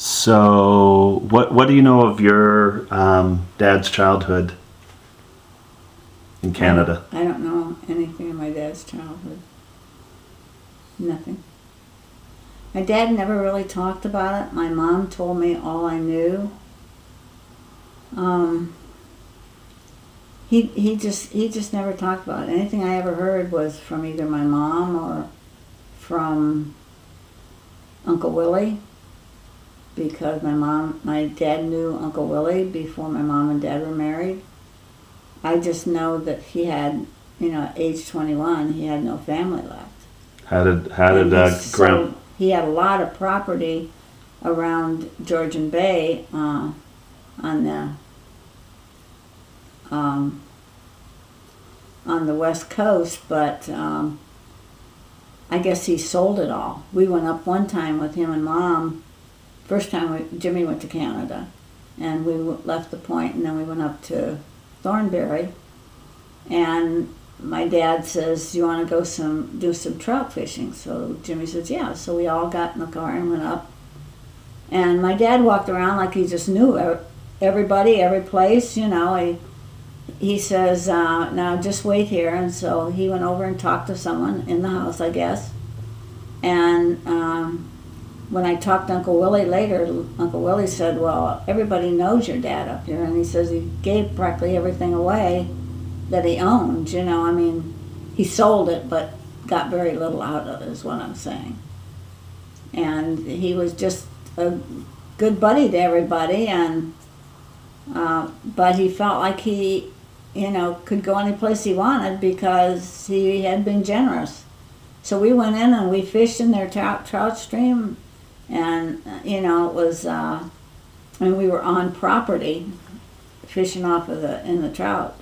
So, what do you know of your dad's childhood in Canada? I don't know anything of my dad's childhood. Nothing. My dad never really talked about it. My mom told me all I knew. He just never talked about it. Anything I ever heard was from either my mom or from Uncle Willie, because my dad knew Uncle Willie before my mom and dad were married. I just know that he had, at age 21, he had no family left. How did Grandpa? He had a lot of property around Georgian Bay on the west coast, but I guess he sold it all. We went up one time with him and Mom. First time Jimmy went to Canada, and we left the point, and then we went up to Thornbury, and my dad says, "Do you want to go do some trout fishing?" So Jimmy says, "Yeah." So we all got in the car and went up, and my dad walked around like he just knew everybody, every place. He says, "Now just wait here," and so he went over and talked to someone in the house, I guess, and when I talked to Uncle Willie later, Uncle Willie said, "Well, everybody knows your dad up here," and he says he gave practically everything away that he owned. He sold it, but got very little out of it, is what I'm saying. And he was just a good buddy to everybody, and but he felt like he, could go any place he wanted because he had been generous. So we went in and we fished in their trout stream. And, it was, we were on property fishing in the trout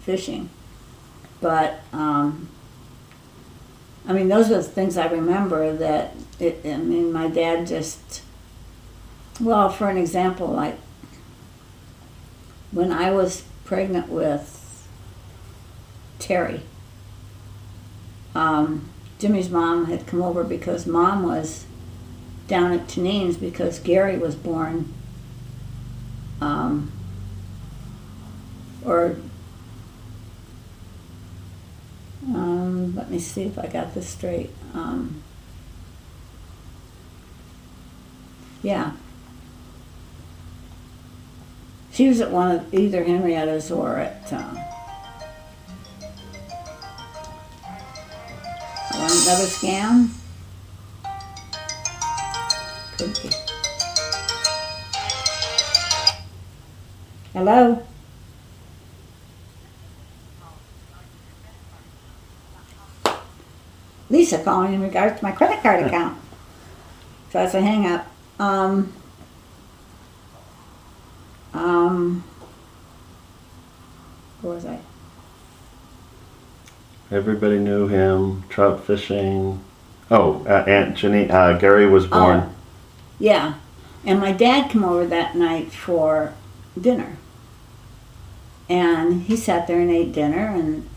fishing. But, those are the things I remember that, my dad just, well, for an example, like when I was pregnant with Terry, Jimmy's mom had come over because Mom was down at Tanine's because Gary was born, let me see if I got this straight. Yeah. She was at one of either Henrietta's or at another scam. Could be. Hello? Lisa calling in regards to my credit card account. So that's a hang up. Where was I? Everybody knew him. Trout fishing. Oh, Aunt Jenny. Gary was born. Oh, yeah, and my dad came over that night for dinner, and he sat there and ate dinner, and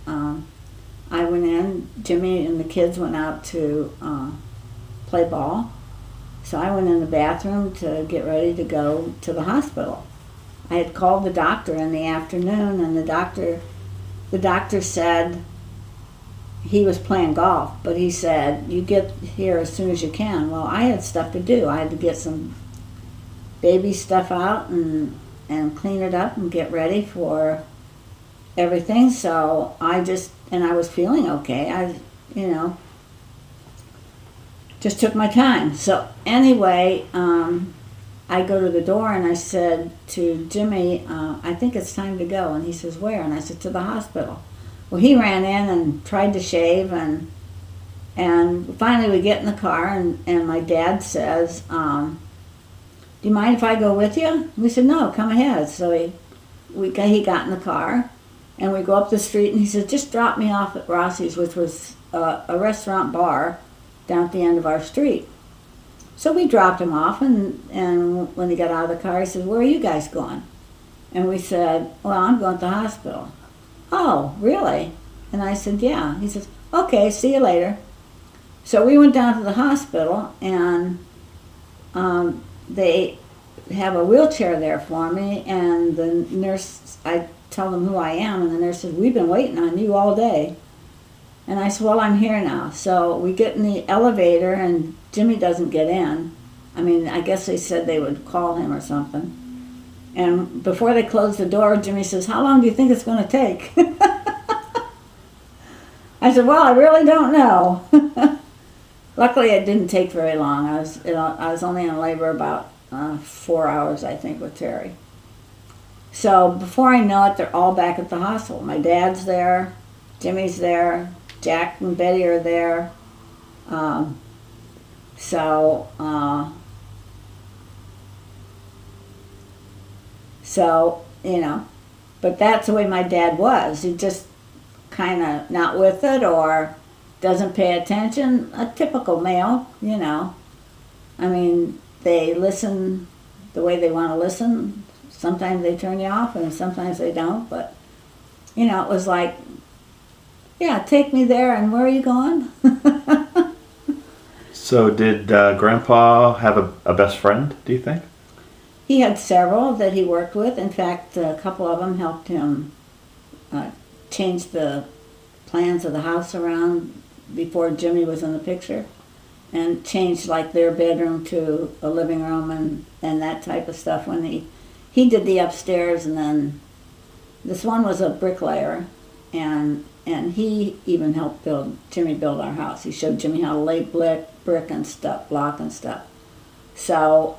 I went in. Jimmy and the kids went out to play ball, so I went in the bathroom to get ready to go to the hospital. I had called the doctor in the afternoon, and the doctor said he was playing golf, but he said, "You get here as soon as you can." Well, I had stuff to do. I had to get some baby stuff out and clean it up and get ready for everything. So I was feeling okay. I just took my time. So anyway, I go to the door and I said to Jimmy, "I think it's time to go." And he says, "Where?" And I said, "To the hospital." Well, he ran in and tried to shave, and finally we get in the car, and my dad says, "Do you mind if I go with you?" We said, "No, come ahead." So he got in the car, and we go up the street, and he said, "Just drop me off at Rossi's," which was a restaurant bar down at the end of our street. So we dropped him off, and when he got out of the car, he said, "Where are you guys going?" And we said, "Well, I'm going to the hospital." "Oh, really?" And I said, "Yeah." He says, "Okay, see you later." So we went down to the hospital, and have a wheelchair there for me, and the nurse, I tell them who I am, and the nurse says, we've been waiting on you all day. And I said, well, I'm here now. So we get in the elevator, and Jimmy doesn't get in. I mean, I guess they said they would call him or something. And before they closed the door, Jimmy says, how long do you think it's going to take? I said, well, I really don't know. Luckily, it didn't take very long. I was only in labor about 4 hours, I think, with Terry. So before I know it, they're all back at the hospital. My dad's there, Jimmy's there, Jack and Betty are there. So, you know, but that's the way my dad was. He just kind of not with it or doesn't pay attention. A typical male, you know. I mean, they listen the way they want to listen. Sometimes they turn you off and sometimes they don't. But, you know, it was like, yeah, take me there, and where are you going? So did Grandpa have a best friend, do you think? He had several that he worked with. In fact, a couple of them helped him change the plans of the house around before Jimmy was in the picture, and changed like their bedroom to a living room and that type of stuff. When he did the upstairs, and then this one was a bricklayer, and he even helped Jimmy build our house. He showed Jimmy how to lay brick and stuff, block and stuff. So,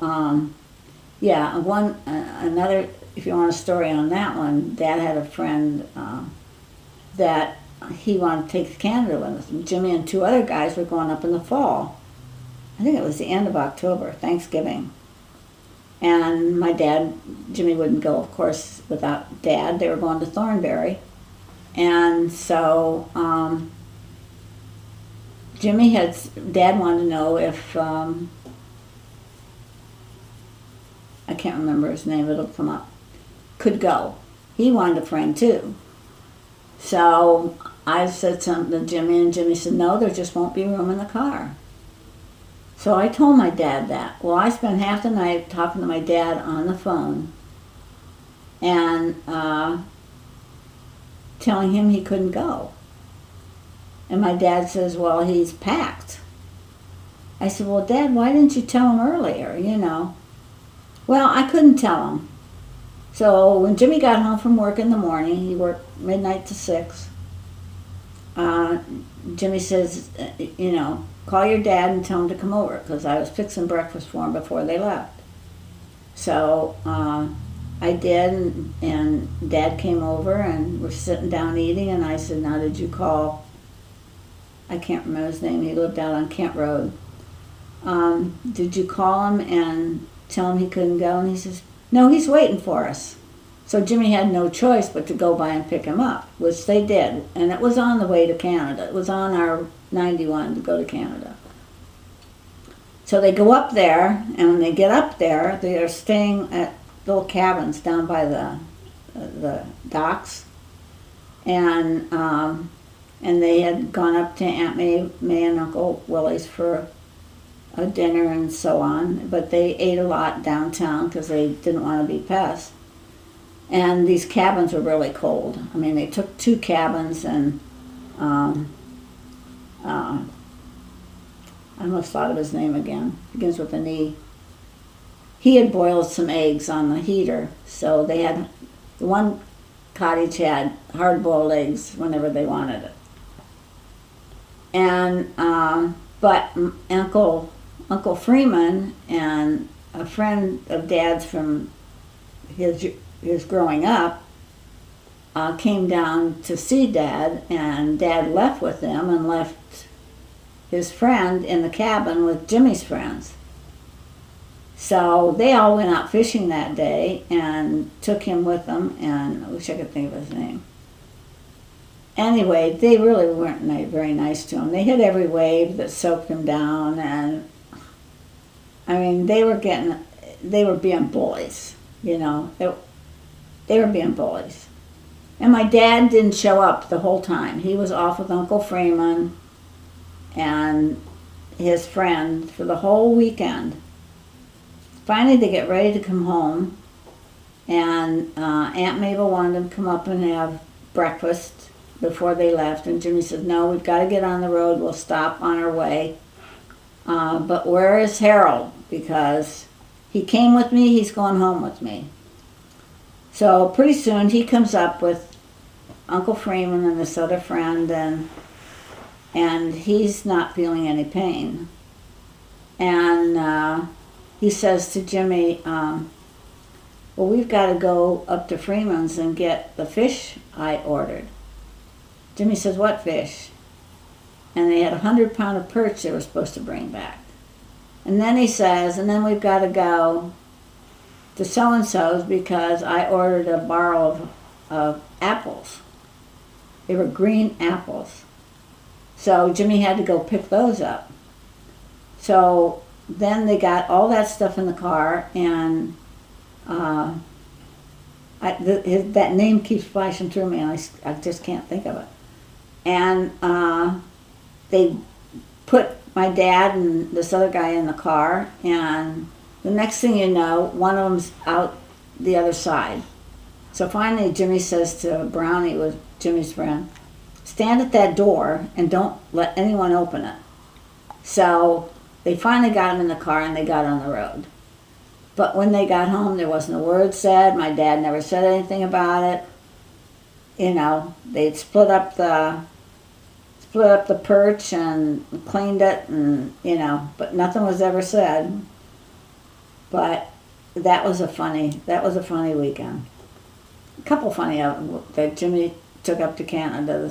yeah, another, if you want a story on that one, Dad had a friend that he wanted to take to Canada with us. Jimmy and two other guys were going up in the fall. I think it was the end of October, Thanksgiving. And my dad, Jimmy wouldn't go, of course, without Dad. They were going to Thornbury. And so Dad wanted to know if, I can't remember his name, it'll come up, could go. He wanted a friend too. So I said something to Jimmy, and Jimmy said, no, there just won't be room in the car. So I told my dad that. Well, I spent half the night talking to my dad on the phone and telling him he couldn't go. And my dad says, well, he's packed. I said, well, Dad, why didn't you tell him earlier, you know? Well, I couldn't tell him. So when Jimmy got home from work in the morning, he worked midnight to 6, Jimmy says, you know, call your dad and tell him to come over, because I was fixing breakfast for him before they left. So I did, and Dad came over, and we're sitting down eating, and I said, now did you call, I can't remember his name, he lived out on Kent Road. Did you call him and tell him he couldn't go? And he says, no, he's waiting for us. So Jimmy had no choice but to go by and pick him up, which they did. And it was on the way to Canada. It was on our 91 to go to Canada. So they go up there, and when they get up there, they are staying at little cabins down by the docks. And they had gone up to Aunt May and Uncle Willie's for a dinner and so on. But they ate a lot downtown because they didn't want to be pests. And these cabins were really cold. I mean, they took 2 cabins, and I almost thought of his name again. Begins with an E. He had boiled some eggs on the heater, so they had, the one cottage had hard-boiled eggs whenever they wanted it. And but Uncle Freeman and a friend of Dad's from his growing up came down to see Dad, and Dad left with them and left his friend in the cabin with Jimmy's friends. So they all went out fishing that day and took him with them, and I wish I could think of his name. Anyway, they really weren't very nice to him. They hit every wave that soaked him down, and I mean, they were being bullies, you know. They were being bullies. And my dad didn't show up the whole time. He was off with Uncle Freeman and his friend for the whole weekend. finally they get ready to come home, and Aunt Mabel wanted them to come up and have breakfast before they left, and Jimmy said, no, we've got to get on the road, we'll stop on our way. But where is Harold? Because he came with me, he's going home with me. So pretty soon he comes up with Uncle Freeman and this other friend, and he's not feeling any pain. And he says to Jimmy, well, we've got to go up to Freeman's and get the fish I ordered. Jimmy says, what fish? And they had a 100-pound of perch they were supposed to bring back. And then he says, and then we've got to go to so-and-so's because I ordered a barrel of apples. They were green apples. So Jimmy had to go pick those up. So then they got all that stuff in the car, and that name keeps flashing through me, and I just can't think of it. And they put my dad and this other guy in the car, and the next thing you know, one of them's out the other side. So finally Jimmy says to Brownie, who was Jimmy's friend, stand at that door and don't let anyone open it. So they finally got him in the car and they got on the road. But when they got home, there wasn't a word said. My dad never said anything about it. You know, they'd split up the perch and cleaned it, and you know, but nothing was ever said. But that was a funny weekend. A couple funny of them that Jimmy took up to Canada.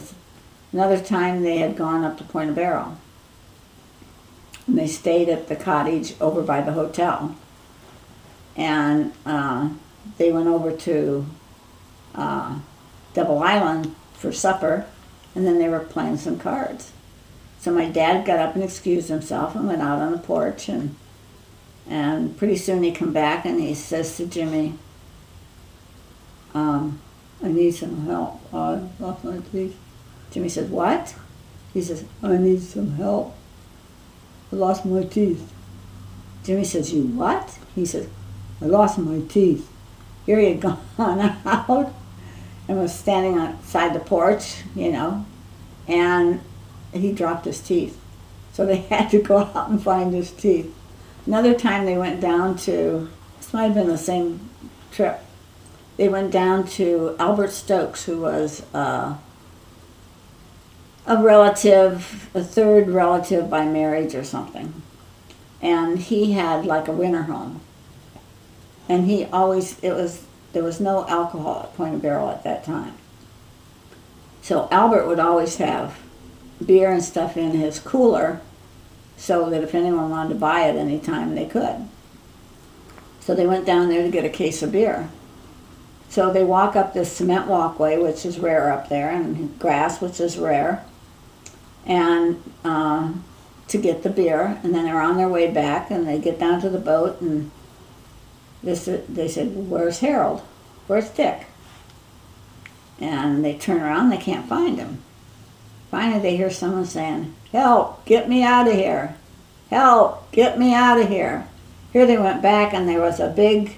Another time they had gone up to Point of Barrel, and they stayed at the cottage over by the hotel. And they went over to Double Island for supper, and then they were playing some cards. So my dad got up and excused himself and went out on the porch, and pretty soon he come back and he says to Jimmy, I need some help. I lost my teeth. Jimmy says, what? He says, I need some help. I lost my teeth. Jimmy says, you what? He says, I lost my teeth. Here he had gone out and was standing outside the porch, you know, and he dropped his teeth. So they had to go out and find his teeth. Another time they went down to, this might have been the same trip, they went down to Albert Stokes, who was a relative, a third relative by marriage or something. And he had like a winter home. And he always, there was no alcohol at Point of Barrel at that time. So Albert would always have beer and stuff in his cooler so that if anyone wanted to buy it any time, they could. So they went down there to get a case of beer. So they walk up this cement walkway, which is rare up there, and grass, which is rare, and to get the beer. And then they're on their way back, and they get down to the boat, and they said, where's Harold? Where's Dick? And they turn around, they can't find him. Finally, they hear someone saying, help, get me out of here. Help, get me out of here. Here they went back, and there was a big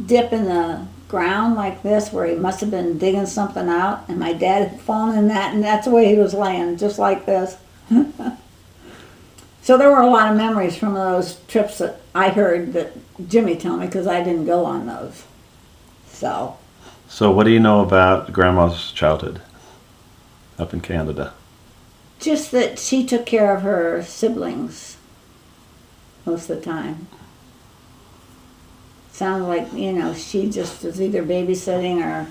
dip in the ground like this where he must have been digging something out, and my dad had fallen in that, and that's the way he was laying, just like this. So there were a lot of memories from those trips that I heard that Jimmy told me, because I didn't go on those. So what do you know about Grandma's childhood up in Canada? just that she took care of her siblings most of the time. Sounded like, you know, she just was either babysitting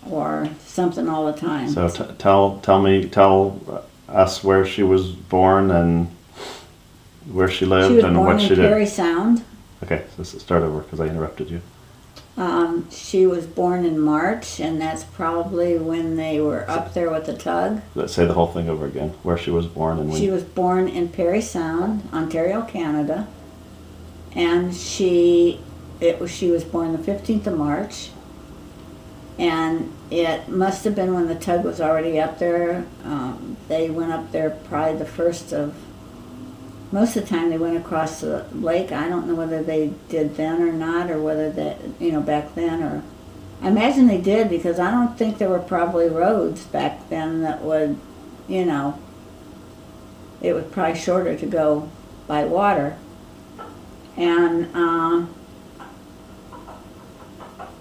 or something all the time. So tell us where she was born and where she lived She was and born what she in did. Perry Sound. Okay, so start over because I interrupted you. She was born in March, and that's probably when they were up there with the tug. Let's say the whole thing over again. Where she was born and when. She was born in Perry Sound, Ontario, Canada, and she was born the 15th of March, and it must have been when the tug was already up there. They went up there probably the 1st of most of the time they went across the lake. I don't know whether they did then or not, or whether that, back then, or I imagine they did, because I don't think there were probably roads back then that would, it was probably shorter to go by water. And,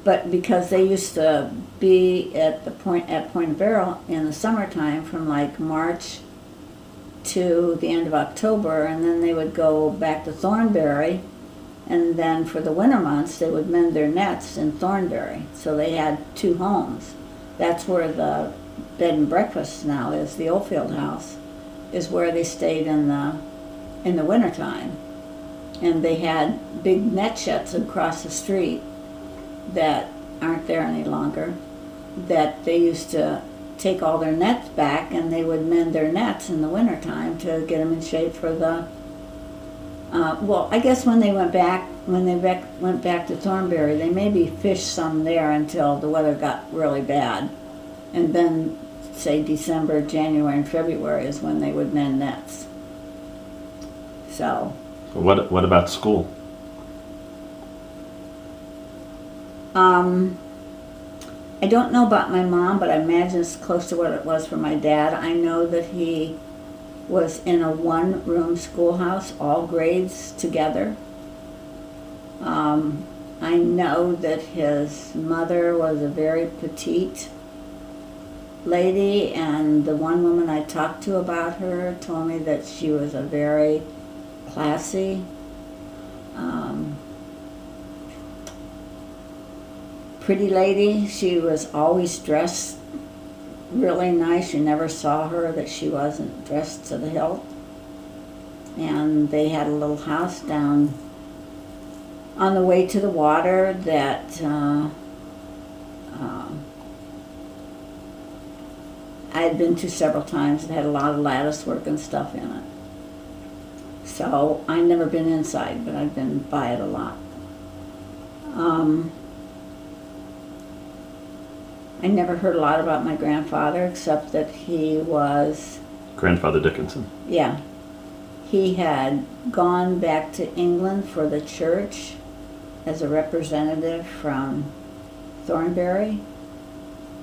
but because they used to be at Point of Barrel in the summertime from like March to the end of October, and then they would go back to Thornbury, and then for the winter months they would mend their nets in Thornbury. So they had two homes. That's where the bed and breakfast now is. The Oldfield house is where they stayed in the wintertime. And they had big net sheds across the street that aren't there any longer, that they used to take all their nets back, and they would mend their nets in the wintertime to get them in shape for the well, I guess when they went back to Thornbury, they maybe fished some there until the weather got really bad, and then say December, January, and February is when they would mend nets. So what about school? I don't know about my mom, but I imagine it's close to what it was for my dad. I know that he was in a one-room schoolhouse, all grades together. I know that his mother was a very petite lady, and the one woman I talked to about her told me that she was a very classy, pretty lady. She was always dressed really nice. You never saw her that she wasn't dressed to the hilt. And they had a little house down on the way to the water that I had been to several times. It had a lot of lattice work and stuff in it. So I'd never been inside, but I've been by it a lot. I never heard a lot about my grandfather, except that he was... Grandfather Dickinson. Yeah. He had gone back to England for the church as a representative from Thornbury.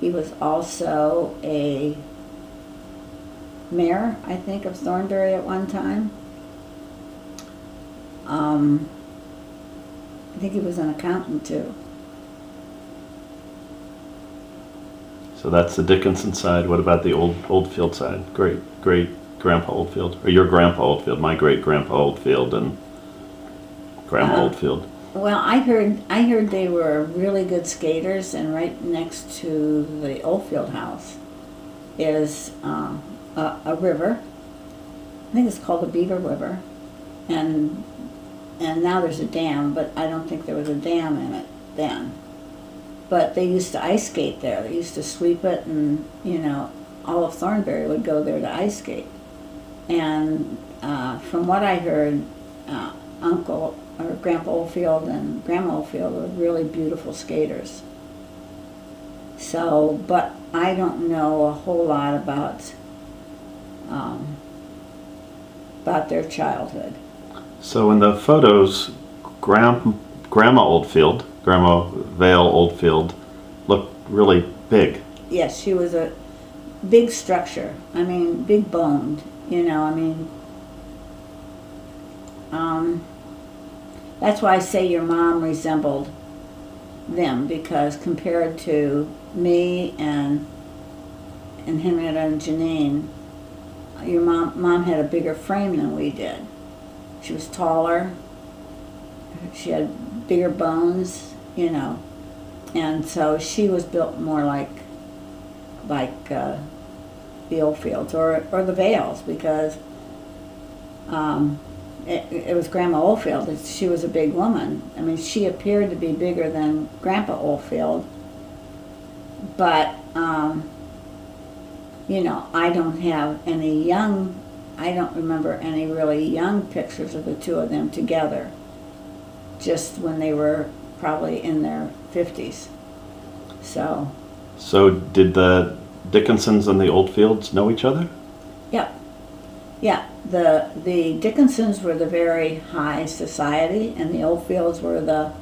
He was also a mayor, I think, of Thornbury at one time. I think he was an accountant, too. So that's the Dickinson side. What about the Oldfield side? Great Grandpa Oldfield, or your Grandpa Oldfield? My great Grandpa Oldfield and Grandma Oldfield. Well, I heard they were really good skaters, and right next to the Oldfield house is a river. I think it's called the Beaver River, and now there's a dam, but I don't think there was a dam in it then. But they used to ice skate there. They used to sweep it, and all of Thornbury would go there to ice skate. And from what I heard, Uncle or Grandpa Oldfield and Grandma Oldfield were really beautiful skaters. So, but I don't know a whole lot about their childhood. So in the photos, Grandma Oldfield, Grandma Vale Oldfield, looked really big. Yes, she was a big structure. I mean, big boned. That's why I say your mom resembled them, because compared to me and Henrietta and Janine, your mom had a bigger frame than we did. She was taller. She had bigger bones, and so she was built more like the Oldfields or the Vales, because it was Grandma Oldfield. She was a big woman. I mean, she appeared to be bigger than Grandpa Oldfield, but I don't remember any really young pictures of the two of them together, just when they were probably in their 50s. So did the Dickinsons and the Oldfields know each other? Yep. Yeah, the Dickinsons were the very high society, and the Oldfields were the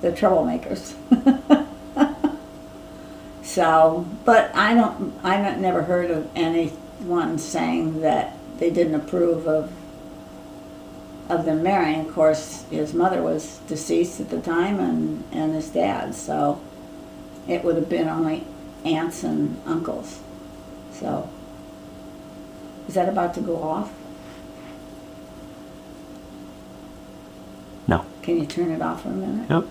troublemakers. So, but I never heard of anyone saying that they didn't approve of them marrying. Of course, his mother was deceased at the time, and his dad, so it would have been only aunts and uncles. So, is that about to go off? No. Can you turn it off for a minute? Yep.